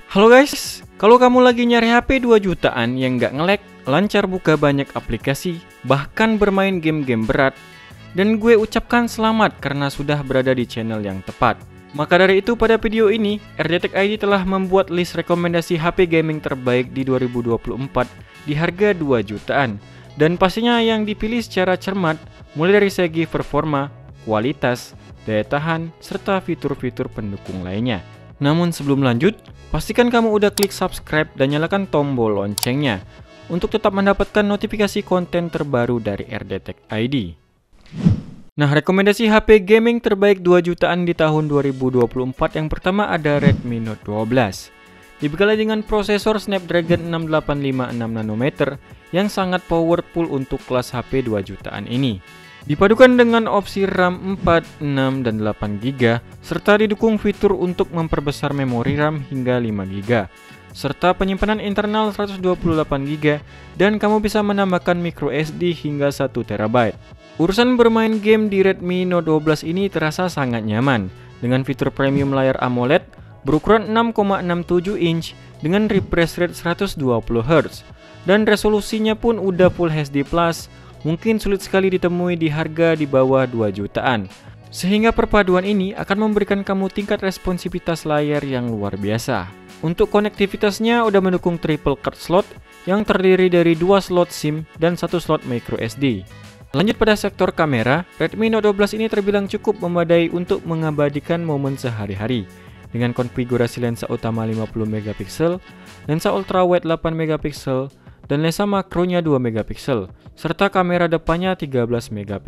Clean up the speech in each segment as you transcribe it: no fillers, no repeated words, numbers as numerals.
Halo guys, kalau kamu lagi nyari HP 2 jutaan yang nggak nge-lag, lancar buka banyak aplikasi, bahkan bermain game-game berat, dan gue ucapkan selamat karena sudah berada di channel yang tepat. Maka dari itu pada video ini, RDTech ID telah membuat list rekomendasi HP gaming terbaik di 2024 di harga 2 jutaan. Dan pastinya yang dipilih secara cermat, mulai dari segi performa, kualitas, daya tahan, serta fitur-fitur pendukung lainnya. Namun sebelum lanjut, pastikan kamu udah klik subscribe dan nyalakan tombol loncengnya untuk tetap mendapatkan notifikasi konten terbaru dari RDTech ID. Nah, rekomendasi HP gaming terbaik 2 jutaan di tahun 2024 yang pertama ada Redmi Note 12. Dibekali dengan prosesor Snapdragon 685 6nm yang sangat powerful untuk kelas HP 2 jutaan ini. Dipadukan dengan opsi RAM 4, 6, dan 8GB, serta didukung fitur untuk memperbesar memori RAM hingga 5GB, serta penyimpanan internal 128GB, dan kamu bisa menambahkan microSD hingga 1TB. Urusan bermain game di Redmi Note 12 ini terasa sangat nyaman, dengan fitur premium layar AMOLED berukuran 6,67 inch dengan refresh rate 120Hz, dan resolusinya pun udah Full HD+, mungkin sulit sekali ditemui di harga di bawah 2 jutaan. Sehingga perpaduan ini akan memberikan kamu tingkat responsivitas layar yang luar biasa. Untuk konektivitasnya udah mendukung triple card slot yang terdiri dari 2 slot SIM dan 1 slot microSD. Lanjut pada sektor kamera, Redmi Note 12 ini terbilang cukup memadai untuk mengabadikan momen sehari-hari. Dengan konfigurasi lensa utama 50MP, lensa ultrawide 8MP, dan lensa makronya 2MP, serta kamera depannya 13MP.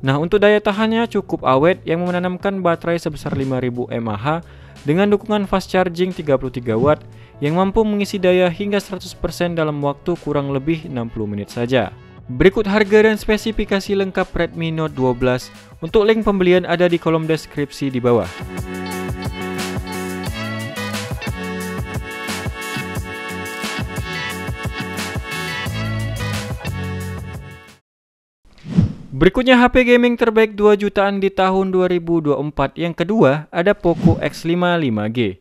Nah, untuk daya tahannya cukup awet yang menanamkan baterai sebesar 5000 mAh dengan dukungan fast charging 33W yang mampu mengisi daya hingga 100% dalam waktu kurang lebih 60 menit saja. Berikut harga dan spesifikasi lengkap Redmi Note 12. Untuk link pembelian ada di kolom deskripsi di bawah. Berikutnya HP gaming terbaik 2 jutaan di tahun 2024. Yang kedua ada Poco X55G.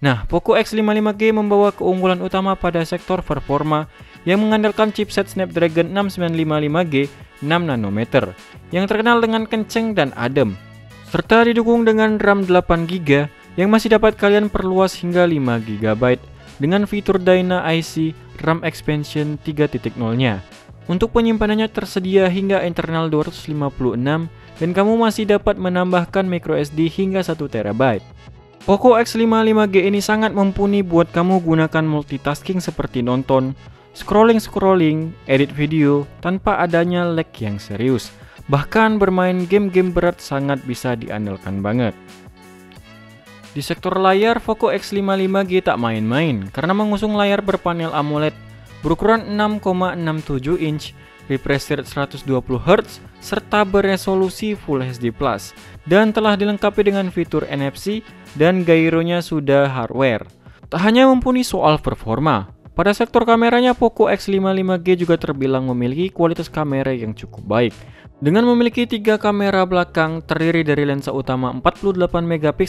Nah, Poco X55G membawa keunggulan utama pada sektor performa yang mengandalkan chipset Snapdragon 6955G 6nm yang terkenal dengan kenceng dan adem, serta didukung dengan RAM 8GB yang masih dapat kalian perluas hingga 5GB dengan fitur Dyna IC RAM Expansion 3.0-nya. Untuk penyimpanannya tersedia hingga internal 256 dan kamu masih dapat menambahkan microSD hingga 1TB. Poco X55G ini sangat mumpuni buat kamu gunakan multitasking seperti nonton, scrolling, edit video tanpa adanya lag yang serius. Bahkan bermain game-game berat sangat bisa diandalkan banget. Di sektor layar, Poco X55G tak main-main karena mengusung layar berpanel AMOLED berukuran 6,67 inch, refresh rate 120Hz, serta beresolusi Full HD+, dan telah dilengkapi dengan fitur NFC dan gyronya sudah hardware. Tak hanya mumpuni soal performa, pada sektor kameranya Poco X55G juga terbilang memiliki kualitas kamera yang cukup baik. Dengan memiliki 3 kamera belakang terdiri dari lensa utama 48MP,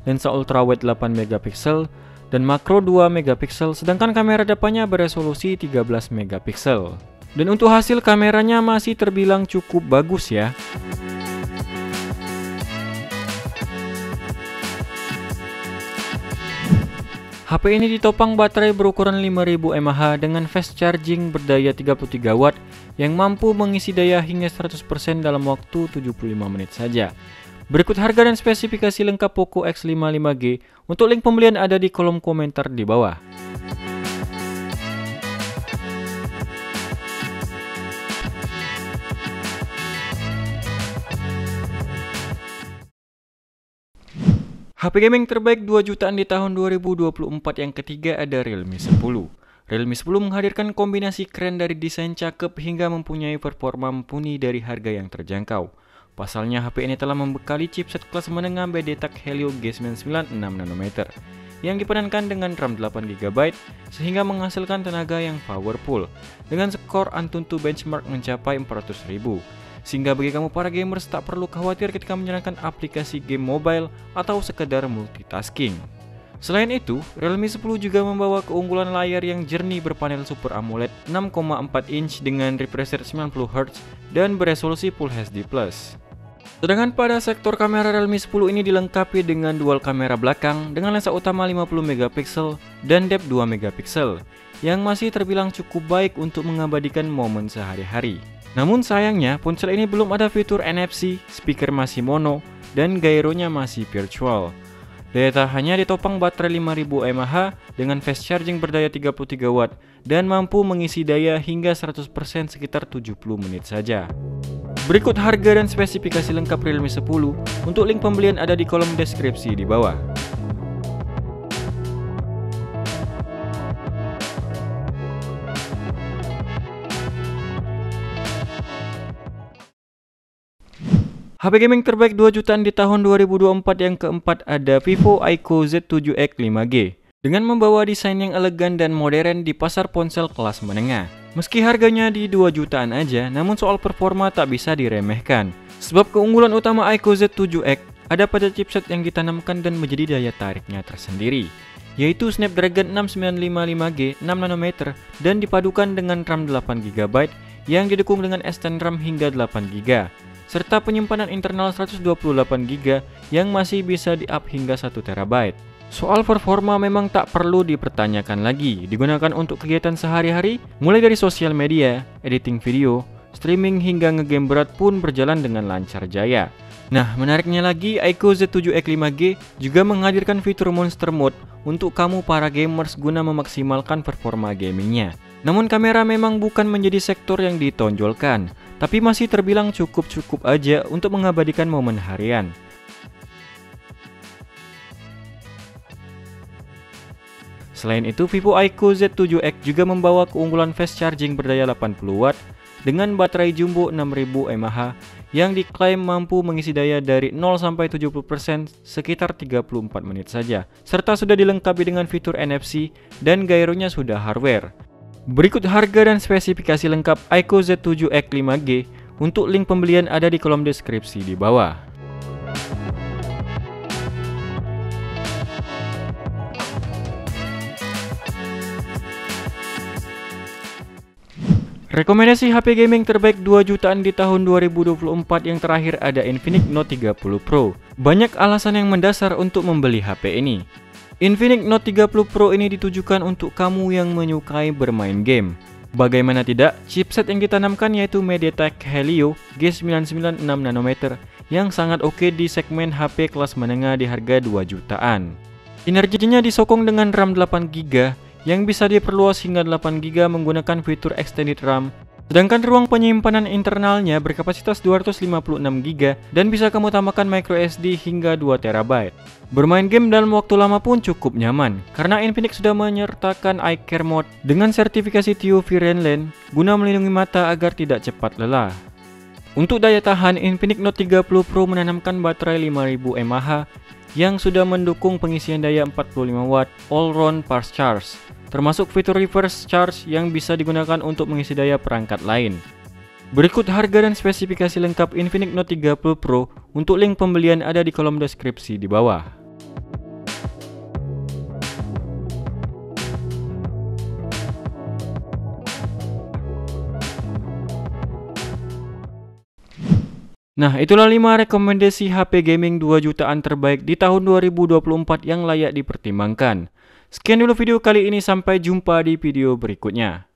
lensa ultrawide 8MP, dan makro 2MP, sedangkan kamera depannya beresolusi 13MP. Dan untuk hasil kameranya masih terbilang cukup bagus ya. HP ini ditopang baterai berukuran 5000 mAh dengan fast charging berdaya 33W yang mampu mengisi daya hingga 100% dalam waktu 75 menit saja. Berikut harga dan spesifikasi lengkap Poco X55G. Untuk link pembelian ada di kolom komentar di bawah. HP gaming terbaik 2 jutaan di tahun 2024 yang ketiga ada Realme 10. Realme 10 menghadirkan kombinasi keren dari desain cakep hingga mempunyai performa mumpuni dari harga yang terjangkau. Pasalnya HP ini telah membekali chipset kelas menengah MediaTek Helio G99 6nm yang dipadankan dengan RAM 8GB sehingga menghasilkan tenaga yang powerful dengan skor Antutu benchmark mencapai 400.000. sehingga bagi kamu para gamers tak perlu khawatir ketika menjalankan aplikasi game mobile atau sekedar multitasking. Selain itu, Realme 10 juga membawa keunggulan layar yang jernih berpanel Super AMOLED 6,4 inch dengan refresh rate 90Hz dan beresolusi Full HD+. Sedangkan pada sektor kamera, Realme 10 ini dilengkapi dengan dual kamera belakang dengan lensa utama 50MP dan depth 2MP yang masih terbilang cukup baik untuk mengabadikan momen sehari-hari. Namun sayangnya, ponsel ini belum ada fitur NFC, speaker masih mono, dan gyronya masih virtual. Daya tahannya ditopang baterai 5000 mAh dengan fast charging berdaya 33 watt dan mampu mengisi daya hingga 100% sekitar 70 menit saja. Berikut harga dan spesifikasi lengkap Realme 10. Untuk link pembelian ada di kolom deskripsi di bawah. HP gaming terbaik 2 jutaan di tahun 2024 yang keempat ada Vivo Aiko Z7X 5G. Dengan membawa desain yang elegan dan modern di pasar ponsel kelas menengah. Meski harganya di 2 jutaan aja, namun soal performa tak bisa diremehkan. Sebab keunggulan utama Aiko Z7X ada pada chipset yang ditanamkan dan menjadi daya tariknya tersendiri, yaitu Snapdragon 6955 5G 6nm dan dipadukan dengan RAM 8GB yang didukung dengan extend RAM hingga 8GB. Serta penyimpanan internal 128GB yang masih bisa di-up hingga 1TB. Soal performa memang tak perlu dipertanyakan lagi, digunakan untuk kegiatan sehari-hari, mulai dari sosial media, editing video, streaming hingga ngegame berat pun berjalan dengan lancar jaya. Nah, menariknya lagi, Aiko Z7X 5G juga menghadirkan fitur Monster Mode untuk kamu para gamers guna memaksimalkan performa gamingnya. Namun kamera memang bukan menjadi sektor yang ditonjolkan, tapi masih terbilang cukup-cukup aja untuk mengabadikan momen harian. Selain itu, Vivo Aiko Z7X juga membawa keunggulan fast charging berdaya 80 watt dengan baterai jumbo 6000 mAh yang diklaim mampu mengisi daya dari 0 sampai 70% sekitar 34 menit saja, serta sudah dilengkapi dengan fitur NFC dan gyronya sudah hardware. Berikut harga dan spesifikasi lengkap Aiko Z7X 5G. Untuk link pembelian ada di kolom deskripsi di bawah. Rekomendasi HP gaming terbaik 2 jutaan di tahun 2024 yang terakhir ada Infinix Note 30 Pro. Banyak alasan yang mendasar untuk membeli HP ini. Infinix Note 30 Pro ini ditujukan untuk kamu yang menyukai bermain game. Bagaimana tidak, chipset yang ditanamkan yaitu MediaTek Helio G99 6nm yang sangat oke di segmen HP kelas menengah di harga 2 jutaan. Kinerjanya disokong dengan RAM 8GB yang bisa diperluas hingga 8GB menggunakan fitur Extended RAM. Sedangkan ruang penyimpanan internalnya berkapasitas 256GB dan bisa kamu tambahkan microSD hingga 2TB. Bermain game dalam waktu lama pun cukup nyaman, karena Infinix sudah menyertakan Eye Care Mode dengan sertifikasi TÜV Rheinland guna melindungi mata agar tidak cepat lelah. Untuk daya tahan, Infinix Note 30 Pro menanamkan baterai 5000 mAh yang sudah mendukung pengisian daya 45 watt all-round fast charge, termasuk fitur reverse charge yang bisa digunakan untuk mengisi daya perangkat lain. Berikut harga dan spesifikasi lengkap Infinix Note 30 Pro. Untuk link pembelian ada di kolom deskripsi di bawah. Nah, itulah 5 rekomendasi HP gaming 2 jutaan terbaik di tahun 2024 yang layak dipertimbangkan. Sekian dulu video kali ini, sampai jumpa di video berikutnya.